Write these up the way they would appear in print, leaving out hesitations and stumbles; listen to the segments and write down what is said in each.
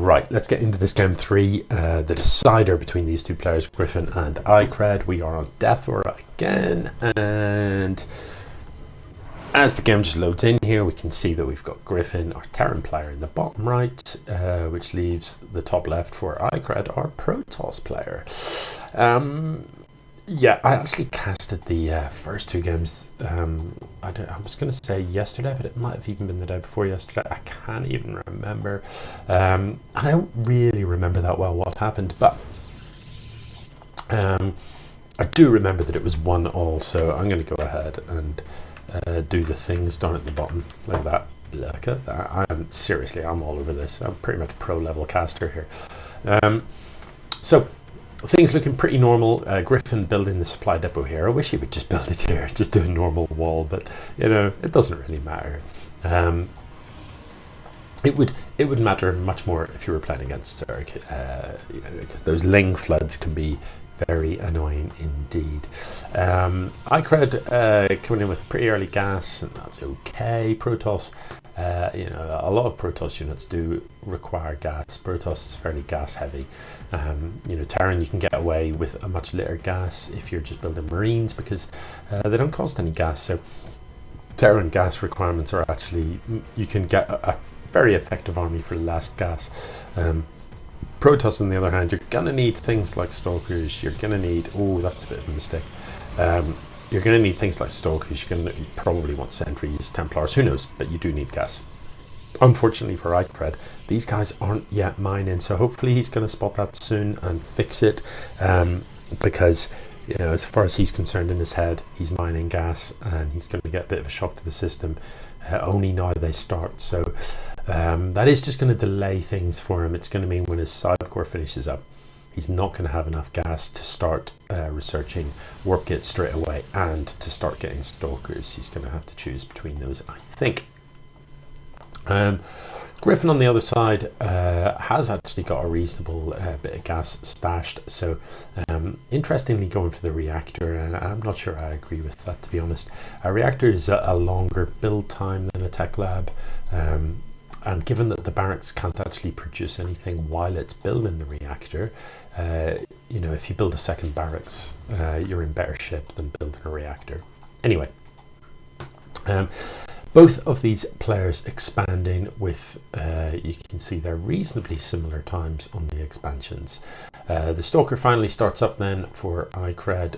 Right, let's get into this game 3, the decider between these two players, Griffin and Icredd. We are on Death Aura again, and as the game just loads in here, we can see that we've got Griffin, our Terran player, in the bottom right, which leaves the top left for Icredd, our Protoss player. Yeah, I actually casted the first two games, I was going to say yesterday, but it might have even been the day before yesterday. I can't even remember. I don't really remember that well what happened, but I do remember that it was 1-1, so I'm going to go ahead and do the things down at the bottom, like that. Look at that. I'm all over this. I'm pretty much a pro level caster here. So things looking pretty normal. Griffin building the supply depot here. I wish he would just build it here, just do a normal wall, but you know, it doesn't really matter. It would matter much more if you were playing against Zerg, you know, because those Ling floods can be very annoying indeed. Icredd coming in with pretty early gas, and that's okay. Protoss, you know, a lot of Protoss units do require gas. Protoss is fairly gas heavy. You know, Terran, you can get away with a much later gas if you're just building Marines, because they don't cost any gas. So Terran gas requirements are actually, you can get a very effective army for less gas. Protoss, on the other hand, you're going to need things like Stalkers. You're going to need, oh, that's a bit of a mistake. You're going to need things like Stalkers. You're going to probably want Sentries, Templars, who knows, but you do need gas. Unfortunately for Icredd, these guys aren't yet mining, so hopefully he's going to spot that soon and fix it, because, you know, as far as he's concerned in his head, he's mining gas and he's going to get a bit of a shock to the system only now they start. So that is just going to delay things for him. It's going to mean when his side core finishes up, he's not going to have enough gas to start researching Warp Gate straight away and to start getting Stalkers. He's going to have to choose between those, I think. Griffin on the other side has actually got a reasonable bit of gas stashed, so interestingly going for the reactor, and I'm not sure I agree with that, to be honest. A reactor is a longer build time than a tech lab, and given that the barracks can't actually produce anything while it's building the reactor, you know, if you build a second barracks, you're in better shape than building a reactor. Anyway, both of these players expanding with, you can see they're reasonably similar times on the expansions. The Stalker finally starts up then for Icredd,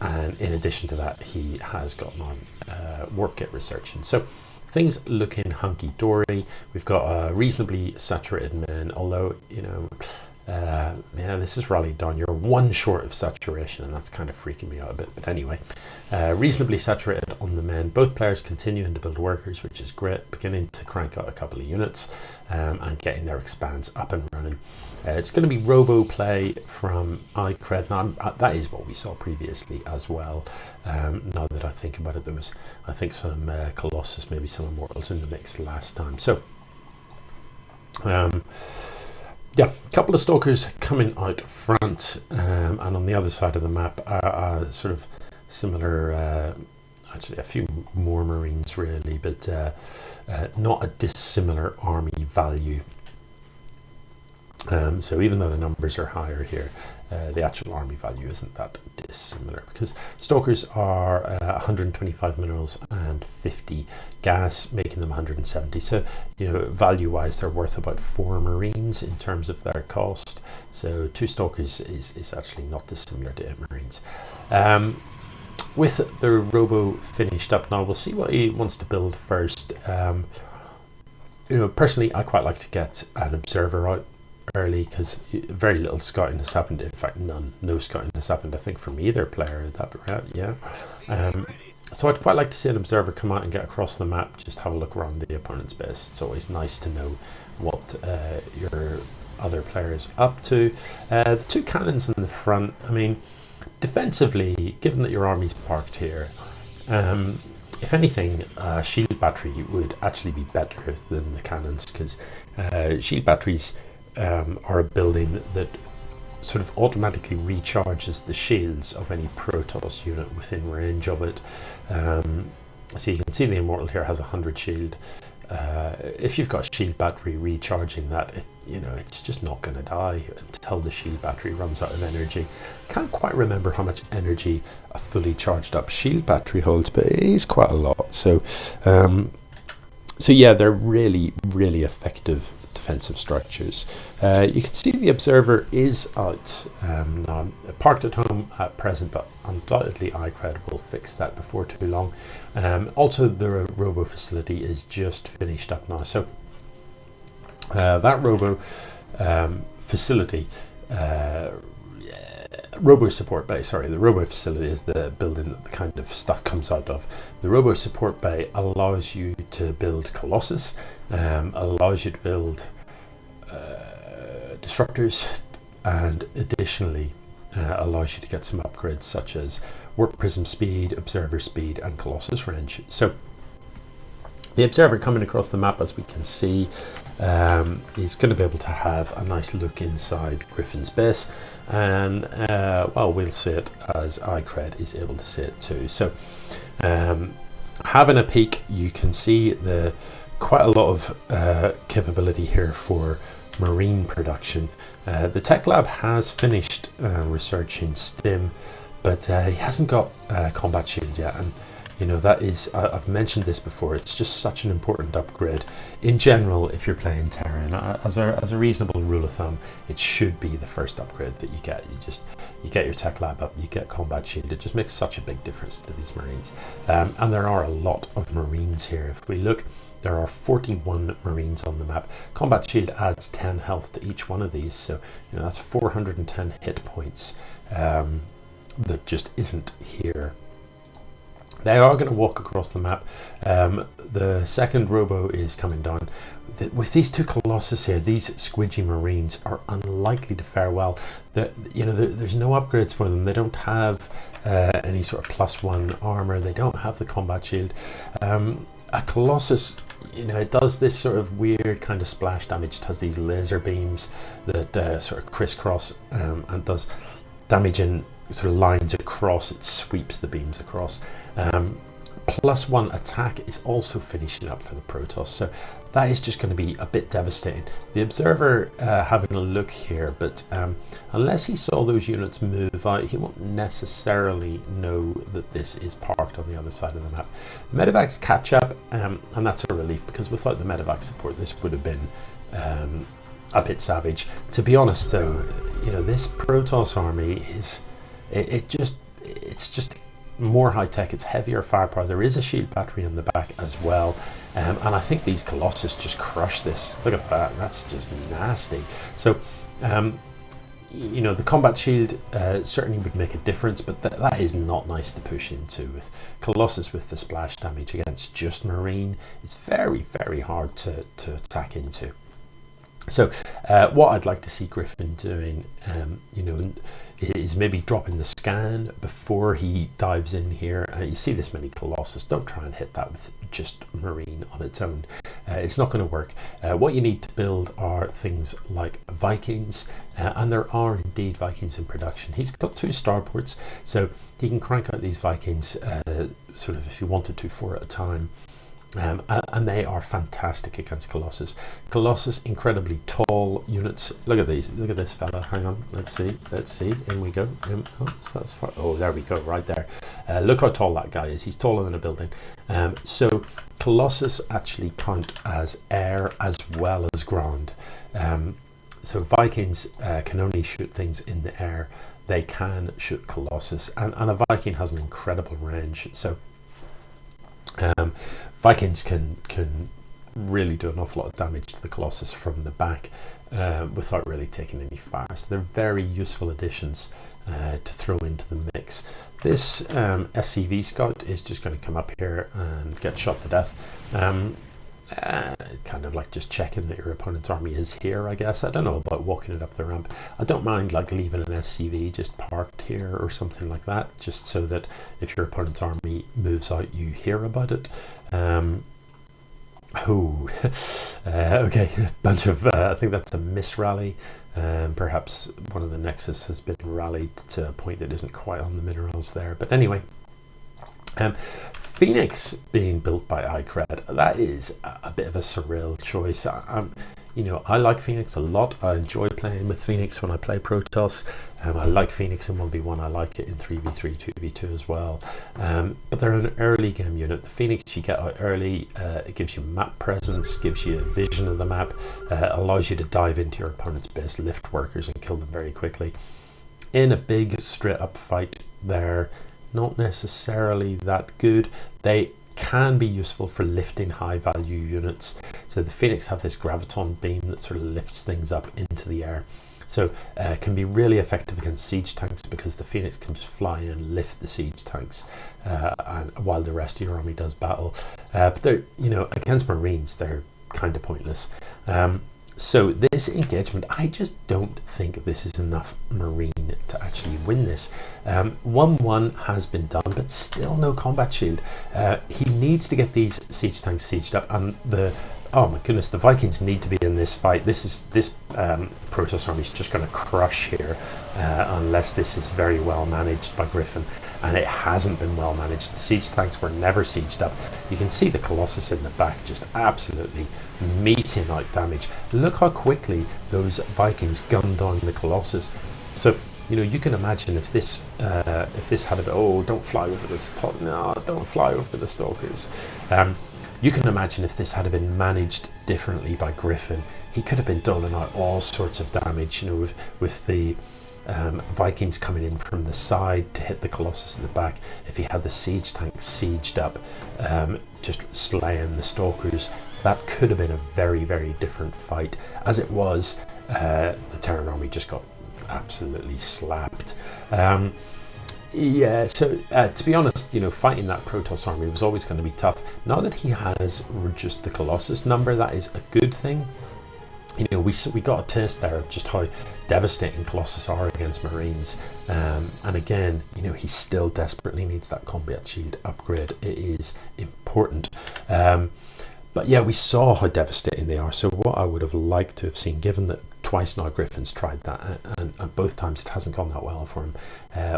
and in addition to that, he has gotten on Warp Gate researching. So things looking hunky-dory. We've got a reasonably saturated men, although, you know, yeah, this is rallied down. You're one short of saturation, and that's kind of freaking me out a bit. But anyway, reasonably saturated on the men. Both players continuing to build workers, which is great, beginning to crank out a couple of units and getting their expands up and running. It's going to be robo play from Icredd. Now, that is what we saw previously as well. Now that I think about it, there was, I think, some Colossus, maybe some Immortals in the mix last time. So yeah, a couple of Stalkers coming out front, and on the other side of the map are sort of similar, actually a few more Marines really, but not a dissimilar army value. So even though the numbers are higher here, the actual army value isn't that dissimilar, because Stalkers are 125 minerals and 50 gas, making them 170. So, you know, value-wise, they're worth about 4 Marines in terms of their cost. So 2 Stalkers is actually not dissimilar to 8 Marines. With the Robo finished up now, we'll see what he wants to build first. You know, personally, I quite like to get an observer out early, because very little scouting has happened. In fact, no scouting has happened, I think, from either player. That right? Yeah. So I'd quite like to see an observer come out and get across the map, just have a look around the opponent's base. It's always nice to know what your other player is up to. The 2 cannons in the front, I mean, defensively, given that your army's parked here, if anything, shield battery would actually be better than the cannons, because shield batteries are a building that sort of automatically recharges the shields of any Protoss unit within range of it. So you can see the Immortal here has 100 shield, if you've got a shield battery recharging that, it's just not going to die until the shield battery runs out of energy. Can't quite remember how much energy a fully charged up shield battery holds, but it is quite a lot. So yeah, they're really, really effective defensive structures. You can see the observer is out now, parked at home at present, but undoubtedly Icredd will fix that before too long. Also, the robo facility is just finished up now, so that robo facility, robo support bay, sorry, the robo facility is the building that the kind of stuff comes out of. The robo support bay allows you to build Colossus, allows you to build disruptors, and additionally allows you to get some upgrades such as warp prism speed, observer speed, and Colossus range. So the observer coming across the map, as we can see, is going to be able to have a nice look inside Griffin's base, and well, we'll see it as Icredd is able to see it too. So having a peek, you can see quite a lot of capability here for marine production. The tech lab has finished researching stim, but he hasn't got combat shield yet, and that is, I've mentioned this before, it's just such an important upgrade. In general, if you're playing Terran, as a reasonable rule of thumb, it should be the first upgrade that you get. You get your tech lab up, you get combat shield. It just makes such a big difference to these Marines. And there are a lot of Marines here. If we look, there are 41 Marines on the map. Combat shield adds 10 health to each one of these, so that's 410 hit points that just isn't here. They are going to walk across the map. The second robo is coming down. With these two Colossus here, these squidgy Marines are unlikely to fare well. There's no upgrades for them. They don't have any sort of +1 armor. They don't have the combat shield. A Colossus, it does this sort of weird kind of splash damage. It has these laser beams that sort of crisscross and does damage in sort of lines across. It sweeps the beams across. +1 attack is also finishing up for the Protoss, so that is just going to be a bit devastating. The observer having a look here, but unless he saw those units move out, he won't necessarily know that this is parked on the other side of the map. The medevacs catch up, and that's a relief, because without the medevac support this would have been a bit savage. To be honest though, this Protoss army is it's just more high tech. It's heavier firepower. There is a shield battery in the back as well, and I think these Colossus just crush this. Look at that, that's just nasty. So the combat shield certainly would make a difference, but that is not nice to push into. With Colossus with the splash damage against just Marine, it's very, very hard to attack into. So what I'd like to see Griffin doing, is maybe dropping the scan before he dives in here. You see this many Colossus, don't try and hit that with just Marine on its own. It's not going to work. What you need to build are things like Vikings, and there are indeed Vikings in production. He's got 2 starports, so he can crank out these Vikings sort of, if you wanted to, 4 at a time. And they are fantastic against Colossus. Colossus, incredibly tall units. Look at these. Look at this fella. Hang on. Let's see. In we go. So that's far. Oh, there we go. Right there. Look how tall that guy is. He's taller than a building. So Colossus actually count as air as well as ground. So Vikings can only shoot things in the air. They can shoot Colossus, and a Viking has an incredible range. So Vikings can really do an awful lot of damage to the Colossus from the back without really taking any fire. So they're very useful additions to throw into the mix. This SCV Scout is just going to come up here and get shot to death. Kind of like just checking that your opponent's army is here, I guess. I don't know about walking it up the ramp. I don't mind like leaving an SCV just parked here or something like that, just so that if your opponent's army moves out, you hear about it. Okay, a bunch of I think that's a miss rally. Perhaps one of the Nexus has been rallied to a point that isn't quite on the minerals there, but anyway, Phoenix being built by Icredd, that is a bit of a surreal choice. You know, I like Phoenix a lot. I enjoy playing with Phoenix when I play Protoss. I like Phoenix in 1v1. I like it in 3v3, 2v2 as well. But they're an early game unit. The Phoenix you get out early. It gives you map presence, gives you a vision of the map, allows you to dive into your opponent's base, lift workers and kill them very quickly. In a big straight up fight, they're not necessarily that good. They can be useful for lifting high value units. So the Phoenix have this graviton beam that sort of lifts things up into the air. So it can be really effective against siege tanks because the Phoenix can just fly in and lift the siege tanks and while the rest of your army does battle. But they're, you know, against Marines, they're kind of pointless. So this engagement, I just don't think this is enough Marine to actually win this. 1-1 has been done, but still no combat shield. He needs to get these siege tanks sieged up, and oh my goodness, the Vikings need to be in this fight. This Protoss army is just going to crush here unless this is very well managed by Griffin, and it hasn't been well managed. The siege tanks were never sieged up. You can see the Colossus in the back just absolutely meeting out damage. Look how quickly those Vikings gunned down the Colossus. So, you know, you can imagine if this had a bit, oh, don't fly over this, no, don't fly over the Stalkers. You can imagine if this had been managed differently by Griffin, he could have been doling out all sorts of damage, you know, with the Vikings coming in from the side to hit the Colossus in the back. If he had the siege tank sieged up, just slaying the Stalkers, that could have been a very, very different fight. As it was, the Terran army just got absolutely slapped. Yeah, so to be honest, you know, fighting that Protoss army was always going to be tough. Now that he has reduced the Colossus number, that is a good thing. You know, we got a taste there of just how devastating Colossus are against Marines. And again, you know, he still desperately needs that combat shield upgrade. It is important. But yeah, we saw how devastating they are. So what I would have liked to have seen, given that twice now Griffin's tried that and both times it hasn't gone that well for him,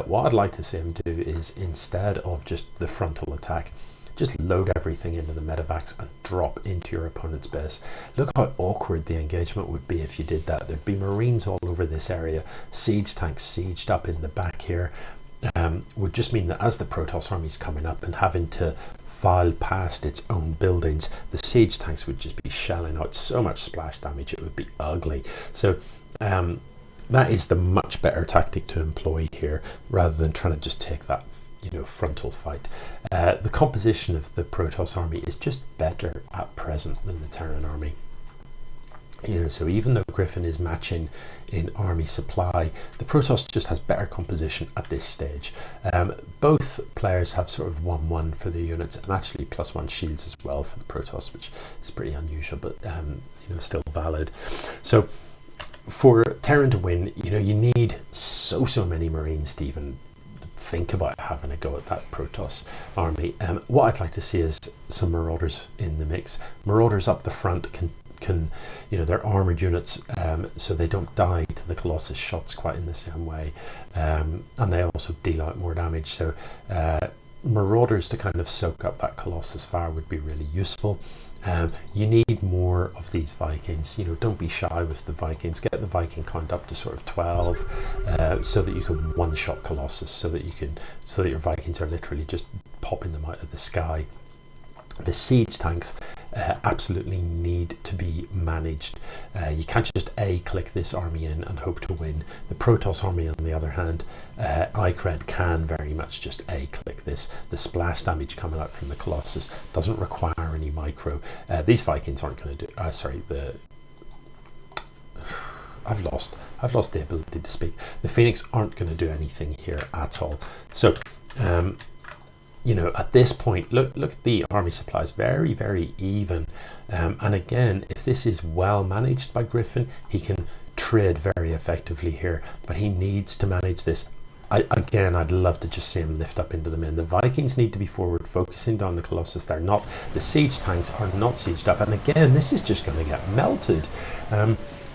what I'd like to see him do is, instead of just the frontal attack, just load everything into the medevacs and drop into your opponent's base. Look how awkward the engagement would be if you did that. There'd be Marines all over this area, siege tanks sieged up in the back here. Would just mean that as the Protoss army's coming up and having to file past its own buildings, the siege tanks would just be shelling out so much splash damage, it would be ugly. So that is the much better tactic to employ here, rather than trying to just take that, you know, frontal fight. The composition of the Protoss army is just better at present than the Terran army. You know, so even though Griffin is matching in army supply, the Protoss just has better composition at this stage. Both players have sort of 1-1 for the units, and actually +1 shields as well for the Protoss, which is pretty unusual, but you know, still valid. So for Terran to win, you know, you need so many Marines to even think about having a go at that Protoss army. What I'd like to see is some Marauders in the mix. Marauders up the front can, you know, they're armored units, so they don't die to the Colossus shots quite in the same way, and they also deal out more damage. So Marauders to kind of soak up that Colossus fire would be really useful. You need more of these Vikings. You know, don't be shy with the Vikings. Get the Viking count up to sort of 12, so that you can one-shot Colossus, so that your Vikings are literally just popping them out of the sky. The siege tanks absolutely need to be managed. You can't just click this army in and hope to win. The Protoss army, on the other hand, Icredd can very much just click this. The splash damage coming out from the Colossus doesn't require any micro. These Vikings aren't going to do. I've lost the ability to speak. The Phoenix aren't going to do anything here at all. So. You know, at this point, look at the army supplies, very, very even. And again, if this is well managed by Griffin, he can trade very effectively here, but he needs to manage this. I'd love to just see him lift up into the men. The Vikings need to be forward, focusing down the Colossus. They're not. The siege tanks are not sieged up. And again, this is just going to get melted.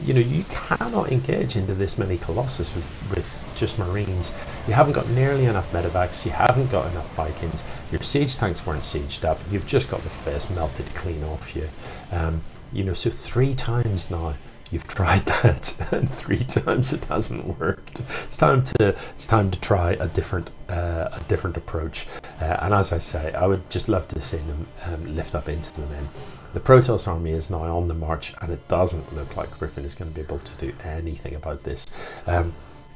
you know, you cannot engage into this many Colossus with just Marines. You haven't got nearly enough medevacs, you haven't got enough Vikings, your siege tanks weren't sieged up, you've just got the face melted clean off you. You know, so 3 times now you've tried that, and 3 times it hasn't worked. It's time to try a different approach. And as I say, I would just love to see them lift up into the men. The Protoss army is now on the march, and it doesn't look like Griffin is going to be able to do anything about this.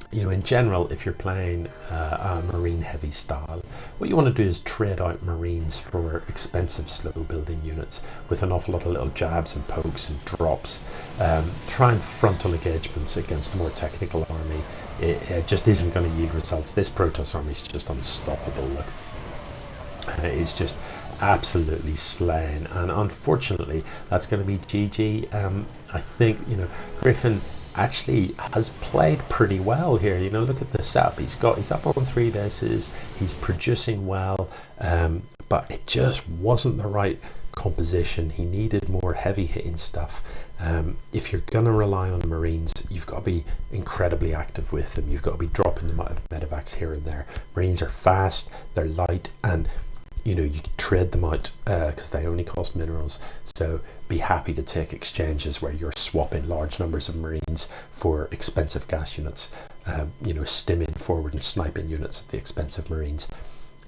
You know, in general, if you're playing a Marine heavy style, what you want to do is trade out Marines for expensive slow building units with an awful lot of little jabs and pokes and drops. Try and frontal engagements against a more technical army. It just isn't going to yield results. This Protoss army is just unstoppable. Look, it's just absolutely slain, and unfortunately that's going to be GG. I think, you know, Griffin actually has played pretty well here. You know, look at the setup. He's up on 3 bases, he's producing well, but it just wasn't the right composition. He needed more heavy hitting stuff. If you're gonna rely on Marines, you've got to be incredibly active with them. You've got to be dropping them out of medevacs here and there. Marines are fast, they're light, and you know, you can trade them out because they only cost minerals. So be happy to take exchanges where you're swapping large numbers of Marines for expensive gas units, you know, stimming forward and sniping units at the expense of Marines.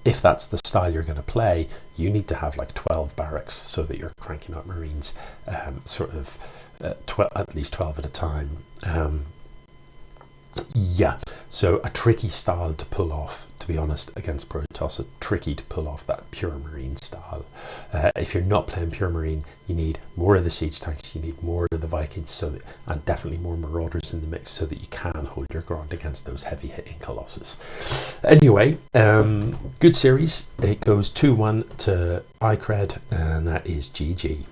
If that's the style you're going to play, you need to have like 12 barracks so that you're cranking out Marines, sort of at least 12 at a time. Yeah, so a tricky style to pull off, to be honest, against Protoss. Tricky to pull off that pure Marine style. If you're not playing pure Marine, you need more of the siege tanks, you need more of the Vikings, so that, and definitely more Marauders in the mix, so that you can hold your ground against those heavy hitting Colossus. Anyway, good series. It goes 2-1 to Icredd, and that is GG.